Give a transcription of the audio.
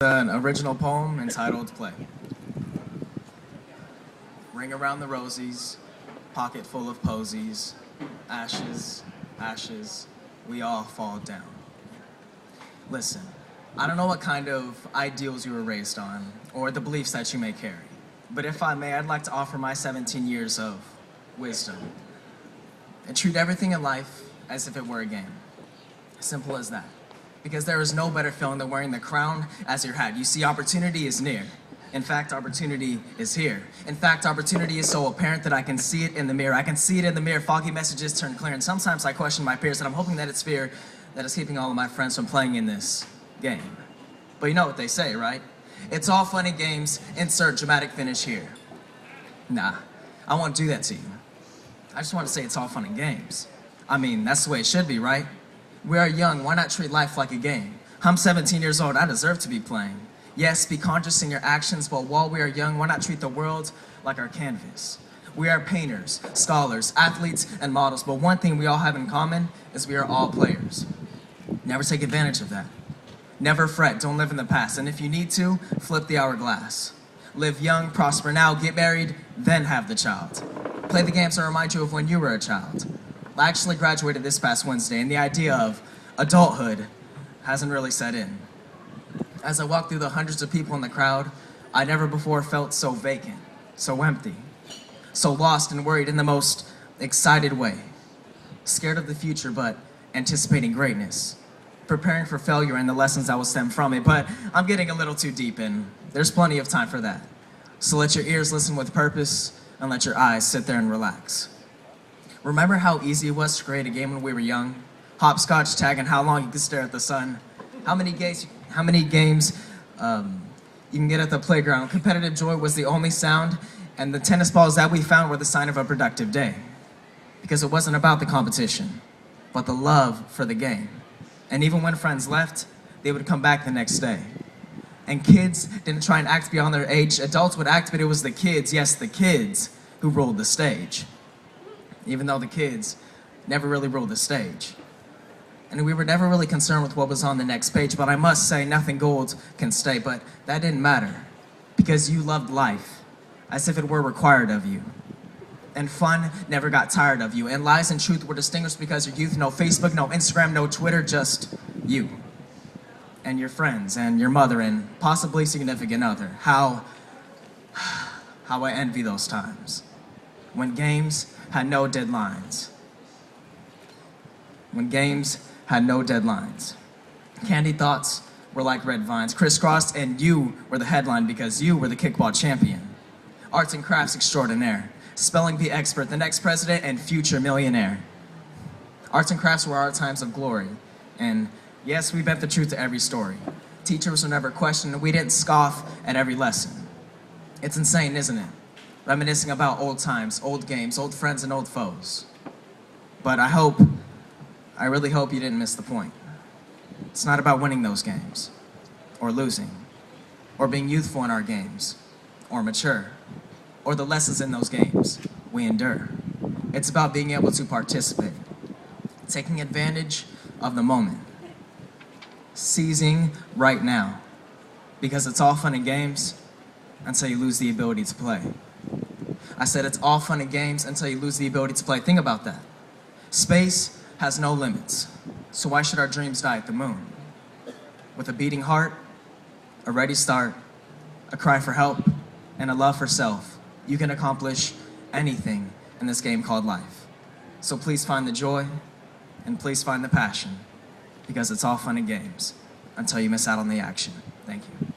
An original poem entitled Play. Ring around the rosies, pocket full of posies, ashes, ashes, we all fall down. Listen, I don't know what kind of ideals you were raised on, or the beliefs that you may carry, but if I may, I'd like to offer my 17 years of wisdom and treat everything in life as if it were a game. Simple as that. Because there is no better feeling than wearing the crown as your hat. You see, opportunity is near. In fact, opportunity is here. In fact, opportunity is so apparent that I can see it in the mirror. I can see it in the mirror. Foggy messages turn clear, and sometimes I question my peers, and I'm hoping that it's fear that is keeping all of my friends from playing in this game. But you know what they say, right? It's all fun and games. Insert dramatic finish here. Nah, I won't do that to you. I just want to say it's all fun and games. I mean, that's the way it should be, right? We are young, why not treat life like a game? I'm 17 years old, I deserve to be playing. Yes, be conscious in your actions, but while we are young, why not treat the world like our canvas? We are painters, scholars, athletes, and models, but one thing we all have in common is we are all players. Never take advantage of that. Never fret, don't live in the past, and if you need to, flip the hourglass. Live young, prosper now, get married, then have the child. Play the games that remind you of when you were a child. I actually graduated this past Wednesday, and the idea of adulthood hasn't really set in. As I walked through the hundreds of people in the crowd, I never before felt so vacant, so empty, so lost and worried in the most excited way. Scared of the future, but anticipating greatness. Preparing for failure and the lessons that will stem from it, but I'm getting a little too deep, and there's plenty of time for that. So let your ears listen with purpose, and let your eyes sit there and relax. Remember how easy it was to create a game when we were young? Hopscotch, tag, and how long you could stare at the sun. How many games you can get at the playground. Competitive joy was the only sound, and the tennis balls that we found were the sign of a productive day. Because it wasn't about the competition, but the love for the game. And even when friends left, they would come back the next day. And kids didn't try and act beyond their age. Adults would act, but it was the kids, yes, the kids, who ruled the stage. Even though the kids never really ruled the stage. And we were never really concerned with what was on the next page, but I must say nothing gold can stay, but that didn't matter because you loved life as if it were required of you. And fun never got tired of you, and lies and truth were distinguished because your youth, no Facebook, no Instagram, no Twitter, just you and your friends and your mother and possibly significant other. How I envy those times when games had no deadlines. When games had no deadlines. Candy thoughts were like red vines, crisscrossed, and you were the headline because you were the kickball champion. Arts and crafts extraordinaire. Spelling bee expert, the next president, and future millionaire. Arts and crafts were our times of glory. And yes, we bent the truth to every story. Teachers were never questioned, and we didn't scoff at every lesson. It's insane, isn't it? Reminiscing about old times, old games, old friends, and old foes. But I really hope you didn't miss the point. It's not about winning those games, or losing, or being youthful in our games, or mature, or the lessons in those games we endure. It's about being able to participate, taking advantage of the moment, seizing right now, because it's all fun and games until you lose the ability to play. I said it's all fun and games until you lose the ability to play. Think about that. Space has no limits, so why should our dreams die at the moon? With a beating heart, a ready start, a cry for help, and a love for self, you can accomplish anything in this game called life. So please find the joy, and please find the passion, because it's all fun and games until you miss out on the action. Thank you.